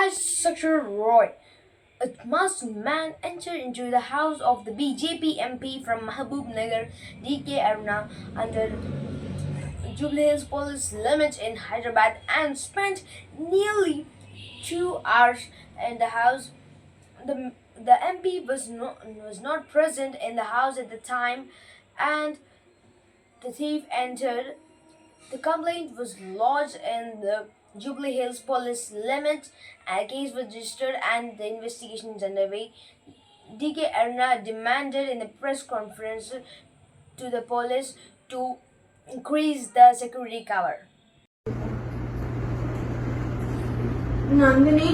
As Saksha Roy, a masked man entered into the house of the BJP MP from Mahbub Nagar, DK Aruna, under Jubilee Hills police limits in Hyderabad and spent nearly 2 hours in the house. The MP was not present in the house at the time, and the thief entered. The complaint was lodged in the Jubilee Hills police limits. A case was registered and the investigation is underway. DK Aruna demanded in a press conference to the police to increase the security cover. Nandini,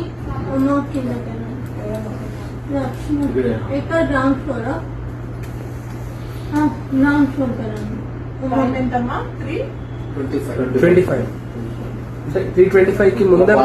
not kindergarten. ఎక్కడ ground flora ground floor కదండి ఎంతమ్మా 325 అంటే 325 కి ముందే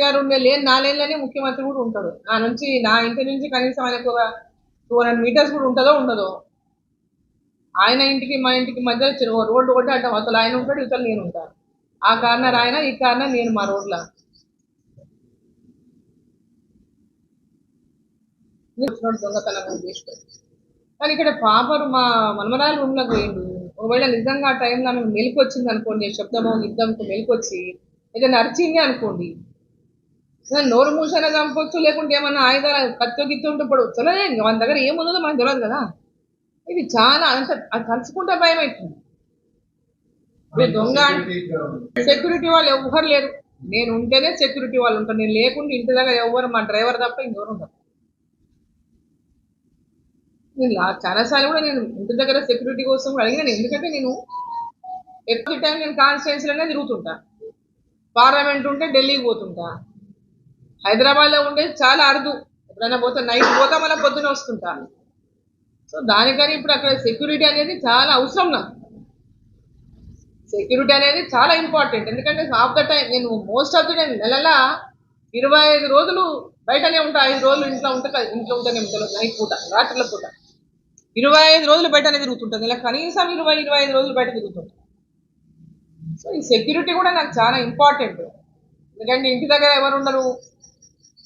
గారు ఉండే లేని 4 ఏళ్ళనే ముఖ్యమంత్రి కూడా ఉంటాడు. నా ఇంటి నుంచి కనీసం ఆయనకు 200 మీటర్స్ కూడా ఉంటుందో ఉండదో. ఆయన ఇంటికి మా ఇంటికి మధ్య రోడ్డు ఒకటి అడ్డం, అసలు ఆయన ఉంటాడు, ఇతరులు నేను ఉంటాను. ఆ కార్నర్ ఆయన, ఈ కార్నర్ నేను మా రోడ్ల దొంగతనం చేసుకోండి. కానీ ఇక్కడ పాపరు మా మనమరాలు రూమ్లోకి పోయిండు. ఒకవేళ నిజంగా ఆ టైంలో ఆమె మెలకు వచ్చింది అనుకోండి, శబ్దమో యుద్ధంతో మెలకొచ్చి ఏదైనా నరిచింది అనుకోండి, నోరు మూసైనా చంపొచ్చు, లేకుంటే ఏమన్నా ఆయుధాలు కత్తో గిత్తో ఉంటే పడవచ్చు. మన దగ్గర ఏముందో మనకు తెలియదు కదా. ఇది చాలా అంత అది తలుచుకుంటే భయం అవుతుంది. దొంగ సెక్యూరిటీ వాళ్ళు ఎవరు లేరు. నేను ఉంటేనే సెక్యూరిటీ వాళ్ళు ఉంటారు. నేను లేకుండా ఇంటి దగ్గర ఎవరు, మా డ్రైవర్ తప్ప ఇంకెవరు ఉంటారు. నేను చాలాసార్లు కూడా నేను ఇంటి దగ్గర సెక్యూరిటీ కోసం కూడా అడిగినాను. ఎందుకంటే నేను ఎక్కువ టైం నేను కాన్స్టిట్యున్సీలోనే తిరుగుతుంటా. పార్లమెంట్ ఉంటే ఢిల్లీకి పోతుంటా. హైదరాబాద్లో ఉండేది చాలా అరుదు. ఎప్పుడైనా పోతే నైట్ పోతా, మళ్ళీ పొద్దున వస్తుంటా. సో దానికని ఇప్పుడు అక్కడ సెక్యూరిటీ అనేది చాలా అవసరం. నాకు సెక్యూరిటీ అనేది చాలా ఇంపార్టెంట్. ఎందుకంటే హాఫ్ ద టైం నేను మోస్ట్ ఆఫ్ ద టైం నెలలా 25 రోజులు బయటనే ఉంటా. 5 రోజులు ఇంట్లో ఉంటేనే ఉంటాను. నైట్ పూట, రాత్రుల పూట 25 రోజులు బయటనే తిరుగుతుంటుంది. ఇలా కనీసం 25 రోజులు బయట తిరుగుతుంటాను. సో ఈ సెక్యూరిటీ కూడా నాకు చాలా ఇంపార్టెంట్. ఎందుకంటే ఇంటి దగ్గర ఎవరు ఉండరు.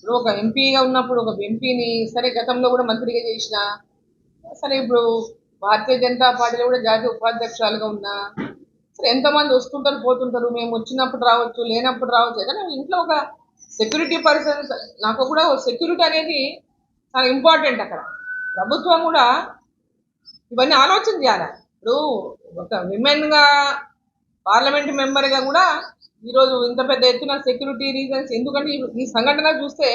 ఇప్పుడు ఒక ఎంపీగా ఉన్నప్పుడు ఒక ఎంపీని సరే గతంలో కూడా మంత్రిగా చేసిన, సరే ఇప్పుడు భారతీయ జనతా పార్టీలో కూడా జాతీయ ఉపాధ్యక్షురాలుగా ఉన్నా, సరే ఎంతమంది వస్తుంటారు పోతుంటారు. మేము వచ్చినప్పుడు రావచ్చు, లేనప్పుడు రావచ్చు. కానీ ఇంట్లో ఒక సెక్యూరిటీ పర్సన్, నాకు కూడా సెక్యూరిటీ అనేది చాలా ఇంపార్టెంట్. అక్కడ ప్రభుత్వం కూడా ఇవన్నీ ఆలోచన చేయాలి. ఇప్పుడు ఒక విమెన్గా పార్లమెంట్ మెంబర్గా కూడా ఈరోజు ఇంత పెద్ద ఎత్తున సెక్యూరిటీ రీజన్స్, ఎందుకంటే ఈ సంఘటన చూస్తే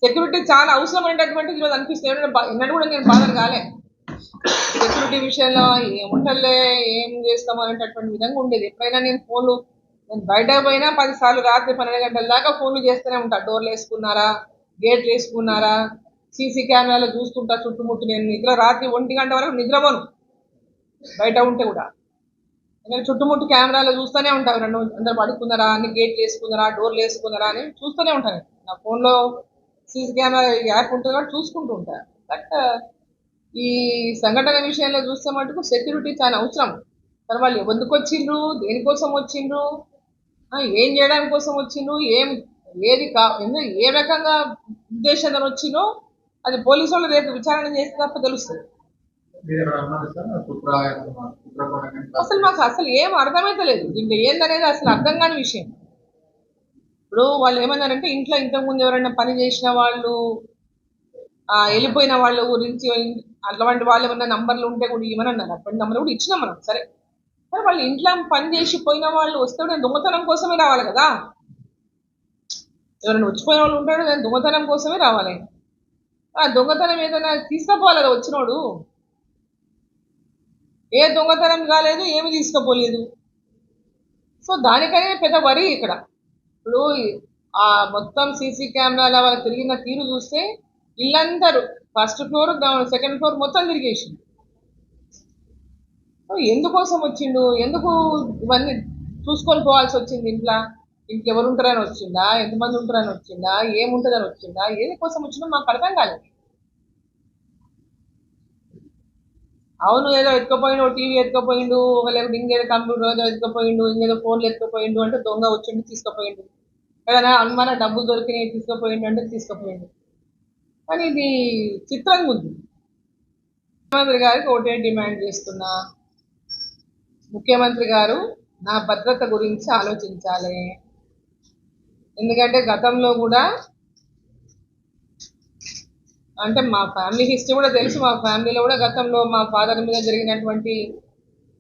సెక్యూరిటీ చాలా అవసరమైనటువంటిది ఈరోజు అనిపిస్తుంది. ఎన్నడూ కూడా నేను బాధలు కాలే సెక్యూరిటీ విషయంలో. ఏముంటలే, ఏం చేస్తాము అనేటటువంటి విధంగా ఉండేది. ఎప్పుడైనా నేను బయటకు పోయినా 10 సార్లు రాత్రి 12 గంటల దాకా ఫోన్లు చేస్తూనే ఉంటా. డోర్లు వేసుకున్నారా, గేట్లు వేసుకున్నారా, సీసీ కెమెరాలో చూస్తుంటా చుట్టుముట్టు. నేను రాత్రి 1 గంట వరకు నిద్రపోను బయట ఉంటే కూడా. చుట్టుముట్టు కెమెరాలో చూస్తూనే ఉంటాను. అందరు పడుకున్నారా, అన్ని గేట్లు వేసుకున్నారా, డోర్లు వేసుకున్నారా అని చూస్తూనే ఉంటాను. నా ఫోన్లో సీసీ కెమెరా యాప్ ఉంటుంది కాబట్టి చూసుకుంటూ ఉంటాను. బట్ ఈ సంఘటన విషయంలో చూస్తే మటుకు సెక్యూరిటీ చాలా అవసరం. కానీ వాళ్ళు ఎందుకు వచ్చిండ్రు, దేనికోసం వచ్చిండ్రు, ఏం చేయడానికి కోసం వచ్చిండ్రు, ఏ రకంగా ఉద్దేశంతో వచ్చిండ్రో అది పోలీసు వాళ్ళు రేపు విచారణ చేస్తే తప్ప తెలుస్తుంది. అసలు మాకు అసలు ఏం అర్థమైతే లేదు. దీంట్లో ఏందనేది అసలు అర్థం కాని విషయం. ఇప్పుడు వాళ్ళు ఏమన్నారంటే ఇంట్లో ఇంతకుముందు ఎవరైనా పని చేసిన వాళ్ళు వెళ్ళిపోయిన వాళ్ళ గురించి అట్లాంటి వాళ్ళు ఏమన్నా నంబర్లు ఉంటే కూడా ఇవ్వని అన్నారు. అటువంటి నంబర్ కూడా ఇచ్చినాం మనం. సరే కానీ వాళ్ళు ఇంట్లో పని చేసి పోయిన వాళ్ళు వస్తే కూడా దొంగతనం కోసమే రావాలి కదా. ఎవరైనా వచ్చిపోయిన వాళ్ళు ఉంటాడు, దాని దొంగతనం కోసమే రావాలి. ఆ దొంగతనం ఏదైనా తీసుకుపోవాలి కదా వచ్చినోడు. ఏ దొంగతనం కాలేదు, ఏమి తీసుకుపోలేదు. సో దానికనే పెద్ద వరి ఇక్కడ. ఇప్పుడు ఆ మొత్తం సీసీ కెమెరాల వాళ్ళ తిరిగిన తీరు చూస్తే ఇల్లందరూ ఫస్ట్ ఫ్లోర్ సెకండ్ ఫ్లోర్ మొత్తం తిరిగేసిండు. ఎందుకోసం వచ్చిండు, ఎందుకు ఇవన్నీ చూసుకొని పోవాల్సి వచ్చింది? ఇంట్లో ఎవరు ఉంటారని వచ్చిందా, ఎంతమంది ఉంటారని వచ్చిందా, ఏముంటుందని వచ్చిందా, ఏది కోసం వచ్చిందో మాకు అర్థం కాలేదు. అవును ఏదో ఎత్తుకపోయిండు, టీవీ ఎత్తుకపోయిండు, లేకపోతే ఇంకేదో కంప్యూటర్ ఏదో ఎత్తుకపోయిండు, ఇంకేదో ఫోన్లు ఎత్తుకపోయిండు అంటే దొంగ వచ్చిండు తీసుకుపోయిండు. ఏదైనా అనుమాన డబ్బులు దొరికినాయి తీసుకుపోయిండు అంటే తీసుకుపోయిండు. కానీ ఇది చిత్రంగా ఉంది. ముఖ్యమంత్రి గారికి ఒకటే డిమాండ్ చేస్తున్నా, ముఖ్యమంత్రి గారు నా భద్రత గురించి ఆలోచించాలి. ఎందుకంటే గతంలో కూడా అంటే మా ఫ్యామిలీ హిస్టరీ కూడా తెలుసు. మా ఫ్యామిలీలో కూడా గతంలో మా ఫాదర్ మీద జరిగినటువంటి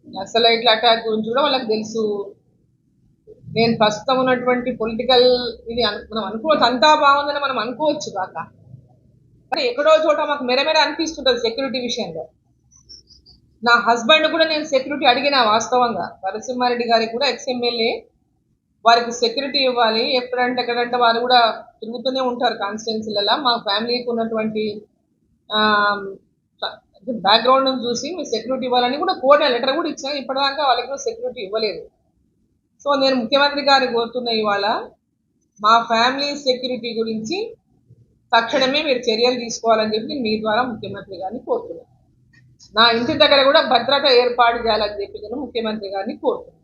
నక్సలైట్ల అటాక్ గురించి కూడా వాళ్ళకి తెలుసు. నేను ప్రస్తుతం ఉన్నటువంటి పొలిటికల్ ఇది మనం అనుకోవచ్చు, అంతా బాగుందని మనం అనుకోవచ్చు కాక, కానీ ఎక్కడో చోట మాకు మెరమెర అనిపిస్తుంటుంది సెక్యూరిటీ విషయంలో. నా హస్బెండ్ కూడా నేను సెక్యూరిటీ అడిగిన వాస్తవంగా, నరసింహారెడ్డి గారికి కూడా ఎక్స్ఎమ్మెల్యే, వారికి సెక్యూరిటీ ఇవ్వాలి. ఎక్కడంటే వారు కూడా తిరుగుతూనే ఉంటారు కాన్స్టిట్యున్సీలలో. మా ఫ్యామిలీకి ఉన్నటువంటి బ్యాక్గ్రౌండ్ చూసి మీ సెక్యూరిటీ ఇవ్వాలని కూడా కోర్టు లెటర్ కూడా ఇచ్చాను. ఇప్పటిదాకా వాళ్ళకి కూడా సెక్యూరిటీ ఇవ్వలేదు. సో నేను ముఖ్యమంత్రి గారికి కోరుతున్న ఇవాళ మా ఫ్యామిలీ సెక్యూరిటీ గురించి తక్షణమే మీరు చర్యలు తీసుకోవాలని చెప్పి మీ ద్వారా ముఖ్యమంత్రి గారిని కోరుతున్నాను. నా ఇంటి దగ్గర కూడా భద్రత ఏర్పాటు చేయాలని చెప్పి నేను ముఖ్యమంత్రి గారిని కోరుతున్నాను.